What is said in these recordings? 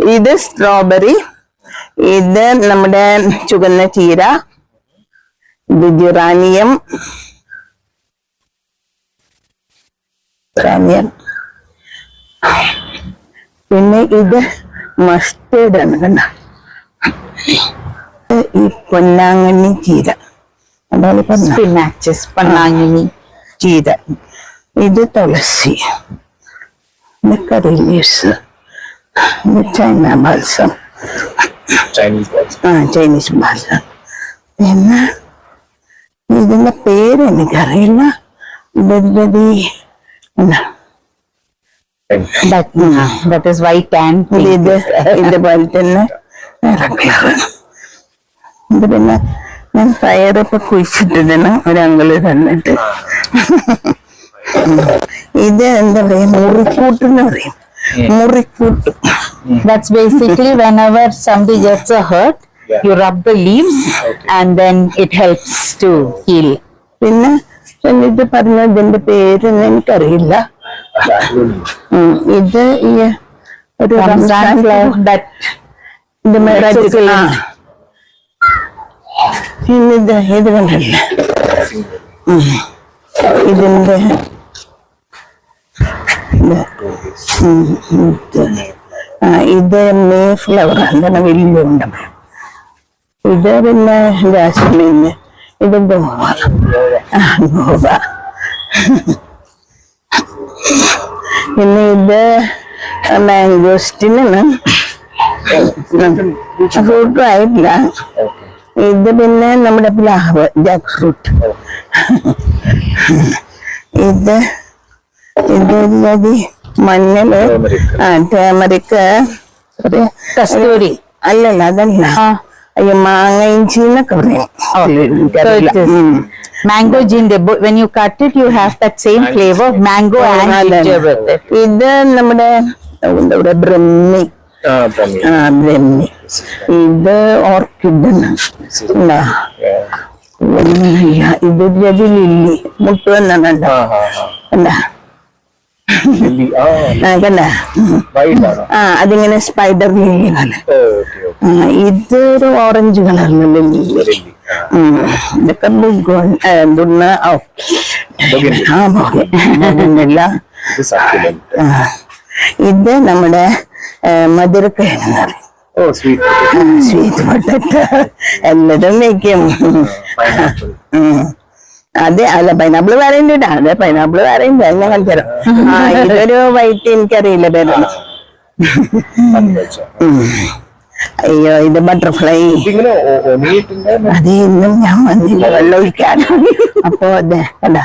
ഇത് സ്ട്രോബെറി, ഇത് നമ്മുടെ ചുവന്ന ചീര, ഇത് ജിറാനിയം, പിന്നെ ഇത് മസ്റ്റേർഡ് ആണ് കണ്ട. ഈ പൊന്നാങ്കണ്ണി ചീര, പൊന്നാങ്കണ്ണി ചീര, ഇത് തുളസി, ഇത് കറി ലീവ്സ്, ഇത് ചൈന ബാൽസം, ചൈനീസ് ബാൽസം. പിന്നെ ഇതിന്റെ പേര് എനിക്കറിയില്ല. That is white and ഇത് ഇതുപോലെ തന്നെ ഇത് പിന്നെ ഞാൻ പയറൊക്കെ കുഴിച്ചിട്ടിടണം ഒരങ്കിള് തന്നിട്ട്. ഇത് എന്താ പറയാ, മുറിക്കൂട്ടെന്ന് പറയും, മുറിക്കൂട്ട്. That's basically whenever somebody gets a hurt, you rub the leaves and then it helps to heal. പിന്നെ ഇത് പറഞ്ഞ ഇതിന്റെ പേരൊന്നും എനിക്കറിയില്ല. ഇത് ഈ ഒരു ഇത് ഇത് കണ്ടല്ല, ഇതിന്റെ ഇത് മേ ഫ്ലവർ എന്താണ് വലിയ ഉണ്ട്. ഇത് പിന്നെ ജാസ്മിന്, ഇത് ഗോവ, ഗോവ. പിന്നെ ഇത് മാംഗോസ്റ്റിനാണ്, ഫ്രൂട്ടും ആയിട്ടില്ല. ഇത് പിന്നെ നമ്മുടെ പ്ലാവ്, ജാക്ക് ഫ്രൂട്ട്. ഇത് ഇത് മഞ്ഞള്, ടേമറിക്ക്, കസ്തൂരി അല്ലല്ല അതല്ല, അയ്യോ മാങ്ങ ഇഞ്ചി എന്നൊക്കെ പറയും. Mango ginger. When you cut it, you have that same flavor of mango and ginger with it. ഇത് നമ്മുടെ ബ്രഹ്മി, ബ്രഹ്മി. ഇത് ഓർക്കിഡ്, ഇത് ലില്ലി, മുട്ടുവെന്നുണ്ടോ കണ്ട, അതിങ്ങനെ സ്പൈഡർ ലില്ലി പോലെ. ഇതൊരു ഓറഞ്ച് കളറിലുള്ള ലില്ലി. ഇതൊക്കെ ഇത് നമ്മുടെ മധുരക്കിഴങ്ങ് പറയും, സ്വീറ്റ് പൊട്ടറ്റോ. എല്ലാതും വയ്ക്കും. അതെ, അല്ല പൈനാപ്പിള് വേറെയുണ്ട് കേട്ടോ. അതെ, പൈനാപ്പിള് വേറെയുണ്ട്, അത് ഞാൻ കാണിച്ചു തരാം. ഇതൊരു വൈറ്റ് എനിക്കറിയില്ല പേരാണ്. അയ്യോ, ഇത് ബട്ടർഫ്ലൈ. അത് ഇന്നും ഞാൻ വന്നില്ല വെള്ളം ഒഴിക്കാൻ. അപ്പൊ അതെ കണ്ടാ,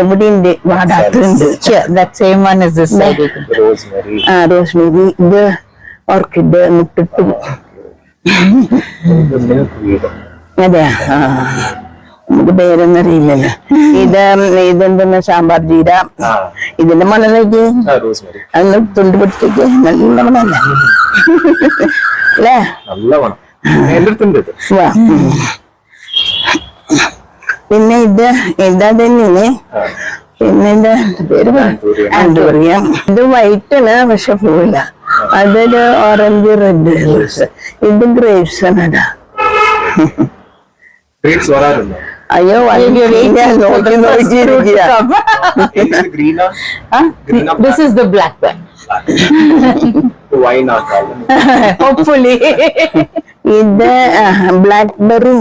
എവിടെയുണ്ട്, വാടാത്തുണ്ട്. റോസ്മേരി. ഇത് ഓർക്കിഡ്, മുട്ടിട്ടു. അതെ, നമുക്ക് പേരൊന്നും അറിയില്ലല്ലോ. ഇതെന്തെന്ന് സാമ്പാർ ജീര. ഇതിന്റെ മണലേക്ക് അന്ന് തുണ്ട് പൊട്ടിക്ക്, നല്ല മണല്ല അല്ലേ? പിന്നെ ഇത് ഇതാ തന്നെയാണ്. പിന്നെ ഇത് പേര് ആൻഡോറിയം. ഇത് വൈറ്റ് ആണ്, പക്ഷെ പൂവില്ല. അതൊരു ഓറഞ്ച് റെഡ്. ഇത് ഗ്രേപ്സ് ആണ്. അയ്യോ, this is the black one. Hopefully. ഇത് ബ്ലാക്ക്ബെറി.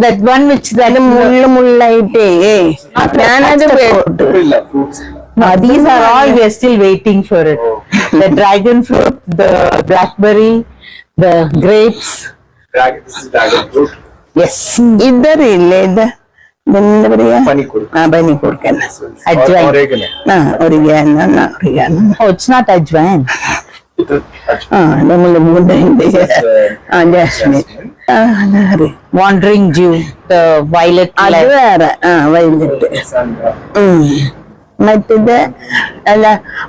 That one which മുള്ളായിട്ടേ ഞാനത് these are all we are still waiting for it. The dragon fruit, the blackberry, the grapes. Dragon fruit. Yes. ഇതറിയില്ലേ, ഇത് എന്താ പറയാ, പനിക്കൂർക്കൻ. Oh, it's not ajwain. Wandering Jew, the violet color. അത് വേറെ, violet. മറ്റേത് അല്ല,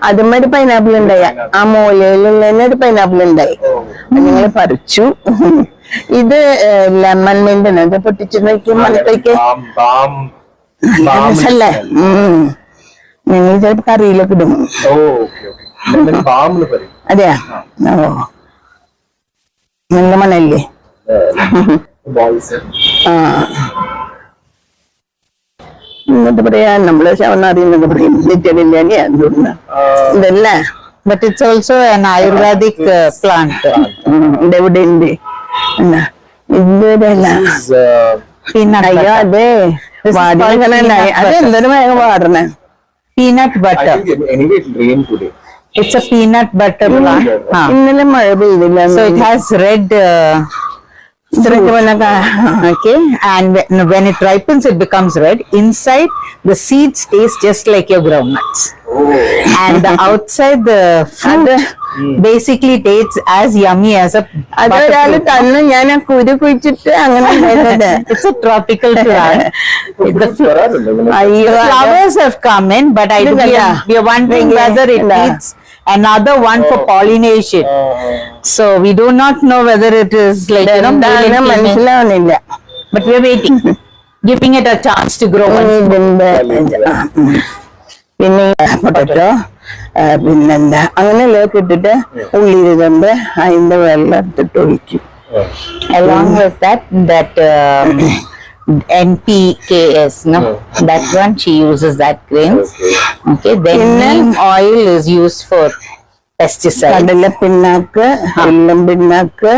അതുമാതിരി pineapple ഉണ്ടായി. ആ മൂലയിലുള്ള ഒരു പൈനാപ്പിൾ ഉണ്ടായി, ഞങ്ങള് പറിച്ചു. ഇത് ലെമൺ മിന്റ് ആണ്. ഇത് പൊട്ടിച്ചു നോക്കി മണത്തേക്ക് രസല്ലേ. ഞങ്ങൾ ചിലപ്പോ കറിയിലൊക്കെ ഇടും. Oh, okay, okay. Then balm nu parayum. അതെയാ? ഓ, നല്ല മണല്ലേ? Balls. ആ, എന്നിട്ട് പറയാ നമ്മള് ശവനാദി എന്നൊക്കെ പറയും. നിത്യകല്യാണി തോന്നുന്നു ഇതല്ല. But it's also an Ayurvedic plant. ഇതെവിടെ ഉണ്ട്? ഇതല്ല. This is Peanut അയ്യോ butter. അതെ This is called വാടിക്കണല്ലേ? peanut അത് butter. എന്തൊരു വേഗം പാടണേ. Peanut I butter. think anyway it will rain today. It's a peanut butter plant. ഇന്നലെ മഴ പെയ്തില്ല. So it has red. ഇത്രയൊക്കെ വല്ല Okay, and when it ripens, it becomes red. Inside, the seeds taste just like your groundnuts, and the outside, the fruit basically tastes as yummy as a അതൊരാള് butterfruit. തന്നു. ഞാൻ ആ കുരു കുഴിച്ചിട്ട് അങ്ങനെ ഉണ്ടായിരുന്നത്. It's a tropical plant. The അയ്യോ അത് flowers have come in, but we are wondering whether it needs another one for pollination. So we do not know whether it is like male and എന്താണ് female. മനസ്സിലാവുന്നില്ല. But we are waiting, giving it a chance to grow. ഇതിന്റെ പിന്നെ potato പിന്നെന്താ അങ്ങനെയൊക്കെ ഇട്ടിട്ട് ഉള്ളിരുതുണ്ട് അതിന്റെ വെള്ളം എടുത്തിട്ട് ഒഴിക്കും. Along with that NPKs, no, that one she uses that grains. Okay, then neem oil is used for pesticides. കടല പിണ്ണാക്ക്, എള്ളും പിണ്ണാക്ക്,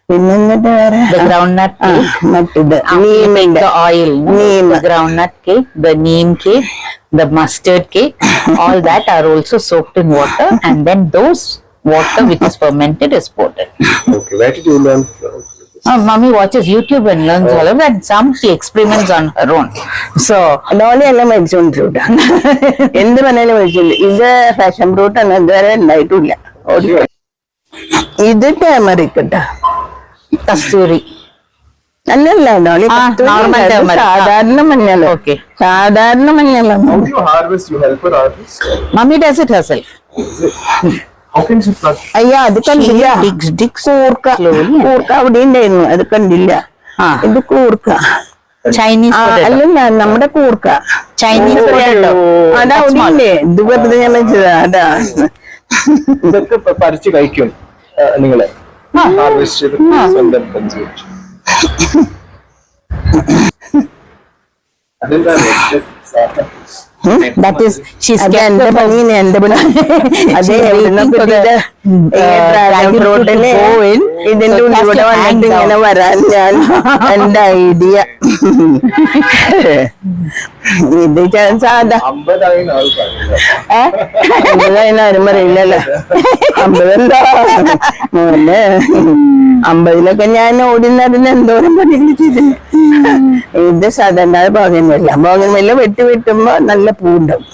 പിന്നെ എന്നിട്ട് വേറെ The groundnut cake. മറ്റത് You make നീമിന്റെ the oil, no? Neem. The groundnut cake, the neem cake, the mustard cake, all that are also soaked in water, and then those water which is fermented is poured in. Okay, where did you learn from this? Mommy watches YouTube and learns all of that. Some she experiments on her own. So ഡോളിയെല്ലാം മേടിച്ചോണ്ടിട്ടാ. എന്ത് പറഞ്ഞാലും മേടിച്ചിട്ടുണ്ട്. ഇത് fashion fruit ആണ്, ഇതുവരെ ഉണ്ടായിട്ടില്ല. ഇത് turmeric കേട്ടാ. kasturi. അല്ലല്ല ഡോളി കസ്തൂരി normal അല്ല, ഇത് turmeric. സാധാരണ മഞ്ഞള്. Okay. സാധാരണ മഞ്ഞളാണ്. How do you harvest? You help her harvest? Mommy does it herself. Is it? How can she pluck? അയ്യോ അത് കണ്ടില്ല. digs കൂർക്ക slowly. കൂർക്ക അവിടെ ഉണ്ടായിരുന്നു, അത് കണ്ടില്ല. ഇത് കൂർക്ക. Chinese potato. അല്ലല്ല നമ്മുടെ കൂർക്ക. Chinese potato. അതാ അവിടെ ഇല്ലേ? ഇത് വെറുതെ ഞാൻ വെച്ചതാ. അതാ ഇതൊക്കെ പറിച്ച് കഴിക്കും നിങ്ങളെ ഹാർവെസ്റ്റ് ചെയ്ത് സ്വന്തം കൺസ്യൂം. അതെന്താണ് That is, she's അത് kept എന്റെ the പണിയാണ്, എന്റെ പണി. അതെ എവിടുന്ന കുട്ടിയുടെ ഡ്രാഗൺ ഫ്രൂട്ടില് ഇതിന്റെ ഉള്ളിലൂടെ വന്നിട്ട് ഇങ്ങനെ വരാൻ ഞാൻ എന്റെ ഐഡിയ. ഇത് സാധാ 50,000 ആൾ പറയില്ല. 50,000 ആരും പറയില്ലല്ലോ. 50 എന്താ മോനെ, 50-ലൊക്കെ ഞാൻ ഓടി നടന്ന് എന്തോരം പണിയിട്ടിട്ട്. ഇത് സാധാരണ ബോഗൻവില്ല. ബോഗൻവില്ല വെട്ടുമ്പോ നല്ല പൂണ്ടാവും.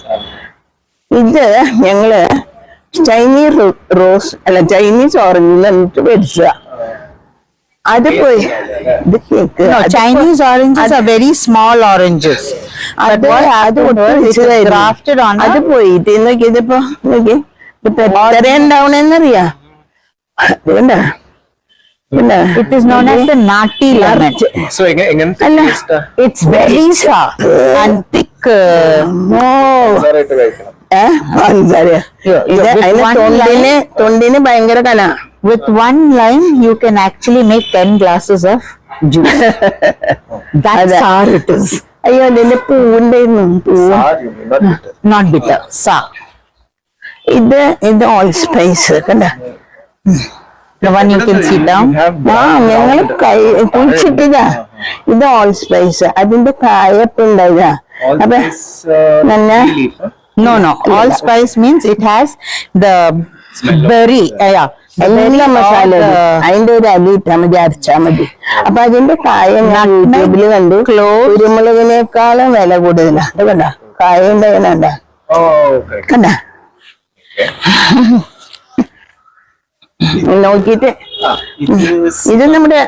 ഇത് ഞങ്ങള് ചൈനീസ് റോസ് അല്ല ചൈനീസ് ഓറഞ്ച് എന്നിട്ട് മേടിച്ചതാ. അത് പോയി ഇത് cake. No, Chinese oranges are very small oranges. അത് അത് grafted on അത് പോയിട്ട് നോക്കിയതിപ്പോ നോക്കി എത്ര ഉണ്ടാവണെന്നറിയാ. അതുകൊണ്ടാ പിന്നെ It is known as the nati lemon. So എങ്ങനത്തെ അല്ല ടേസ്റ്റാ? It's very sour and thick. സാറായിട്ട് കഴിക്കണം. പഞ്ചസാര ഇത് അതിന് തൊണ്ടിന് ഭയങ്കര കന. With one lime, you can actually make 10 glasses of juice. That's sour it is. അയ്യോ അതിന്റെ പൂവുണ്ടായിരുന്നു. പൂവ് Sour you mean, not bitter. Not bitter, sour. ഇത് ഓൾ സ്പൈസ് കണ്ട. The one you can see down. You have ഞങ്ങള് കുഴിച്ചിട്ടതാ. ഇത് all spice. അതിന്റെ കായപ്പ് ഉണ്ടായതാ. all അപ്പൊ this നല്ല tea leaf, huh? No. Allspice means it has the berry. Yeah. The berry എല്ലാ of masala the അതിന്റെ ഒരു അരി ഇട്ടാ മതി, അരച്ചാ മതി. അപ്പൊ അതിന്റെ കായ ഞാൻ യൂട്യൂബില് കണ്ടു. കുരുമുളകിനേക്കാളും വില കൂടുതലാ. അത് കണ്ട കായ ഉണ്ടാകണ്ട Oh, okay. കണ്ട നോക്കിട്ട്. ഇത് നമ്മുടെ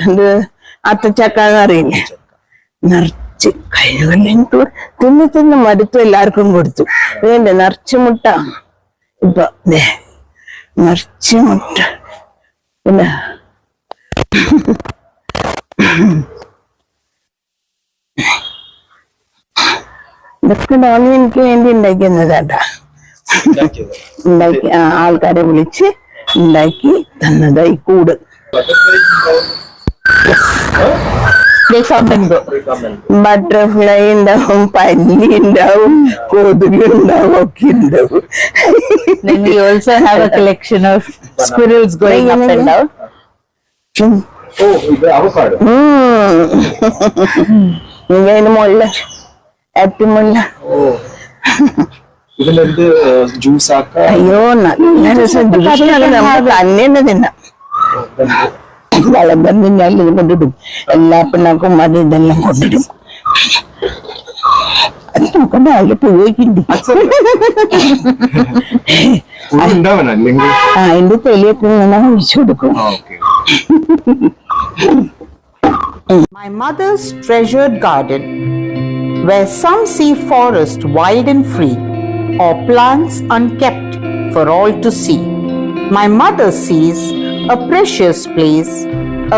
ഇത് അത്തച്ചക്ക എന്ന് അറിയില്ലേ, നിറച്ച് കഴിവെല്ലാം തിന്ന് മടുത്തു, എല്ലാവർക്കും കൊടുത്തു. ഇതുണ്ട് നിറച്ച് മുട്ട. ഇപ്പൊ നിറച്ച് മുട്ട. പിന്നെ ഇതൊക്കെ ഡോണി എനിക്ക് വേണ്ടി ഉണ്ടാക്കുന്നതാട്ടാ. ഉണ്ടാക്കി ആൾക്കാരെ വിളിച്ച് ഉണ്ടാക്കി തന്നതായി കൂട്. They come and go. Butterfly ഉണ്ടാവും, പല്ലി ഉണ്ടാവും, കൊതുക് ഉണ്ടാവും, ഒക്കെ ഉണ്ടാവും. Then we also have a collection of squirrels going up and down. ഓ ഇത് അവക്കാട്. അതിന് മുള്ള ഏറ്റുമുള്ള. ഓ ഇതിലെന്ത് ജ്യൂസ് ആക്ക. അയ്യോ നല്ല രസം. നമ്മൾ തന്നെ തിന്നാം. വിളമ്പം തിന്നാൽ ഇത് കൊണ്ടിടും. എല്ലാ പിണ്ണാക്കും അത് ഇതെല്ലാം കൊണ്ടിടും. അത് നോക്കണ്ട, അതിൽ പുഴുവയ്ക്കുണ്ട്. ഉണ്ടാവനല്ലെങ്കിൽ അതിന്റെ തെളിയൊക്കെ ഇങ്ങനെ ഒഴിച്ചു കൊടുക്കും. My mother's treasured garden, where some see forest wild and free, or plants unkept for all to see. My mother sees a precious place,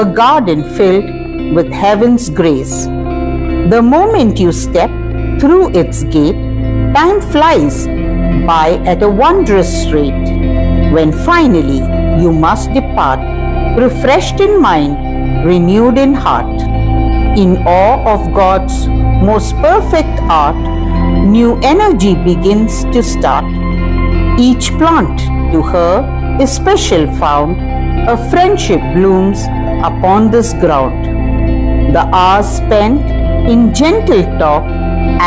a garden filled with heaven's grace. The moment you step through its gate, time flies by at a wondrous rate. When finally you must depart, refreshed in mind, renewed in heart, in awe of God's most perfect art, new energy begins to start. Each plant to her is special found, a friendship blooms upon this ground. The hours spent in gentle talk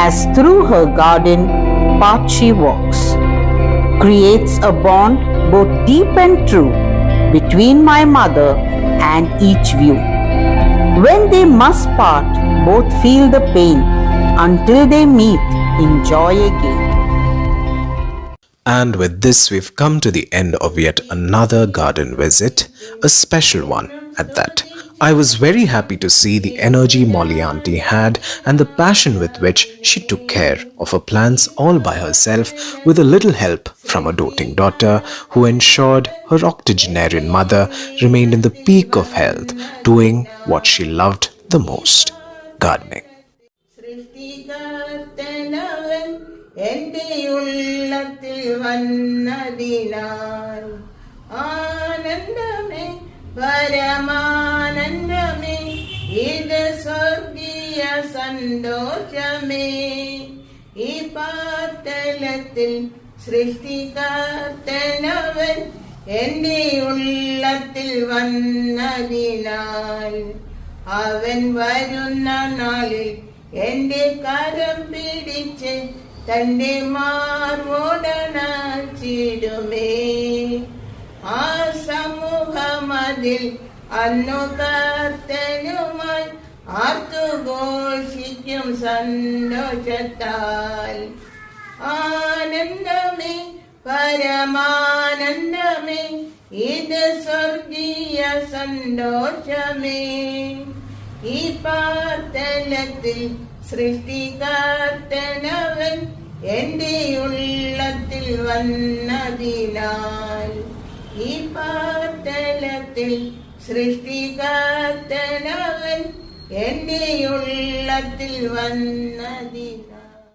as through her garden path she walks, creates a bond both deep and true between my mother and each view. When they must part, both feel the pain until they meet in joy again. And with this, we've come to the end of yet another garden visit, a special one at that. I was very happy to see the energy Molly auntie had and the passion with which she took care of her plants all by herself, with a little help from a doting daughter who ensured her octogenarian mother remained in the peak of health, doing what she loved the most, gardening. എന്റെ ഉള്ളത്തിൽ വന്നതിനാൽ ആനന്ദമേ പരമാനന്ദമേ ഇത് സ്വർഗീയ സന്തോഷമേ ഈ പാതലത്തിൽ സൃഷ്ടികർത്തനവൻ എന്റെ ഉള്ളത്തിൽ വന്നതിനാൽ അവൻ വരുന്ന നാളിൽ എന്റെ കരം പിടിച്ച് തന്റെ മാർവോടണച്ചിടുമേ ആ സമൂഹമതിൽ അന്നു കർത്തനുമായി ആർത്തുഘോഷിക്കും സന്തോഷത്താൽ ആനന്ദമേ പരമാനന്ദമേ ഇത് സ്വർഗീയ സന്തോഷമേ ഈ പാതലത്തിൽ സൃഷ്ടികർത്തനവൻ എന്റെ ഉള്ളത്തിൽ വന്നതിനാൽ ഈ പാതലത്തിൽ സൃഷ്ടികർത്തനവൻ എന്റെ ഉള്ളത്തിൽ വന്നതിനാൽ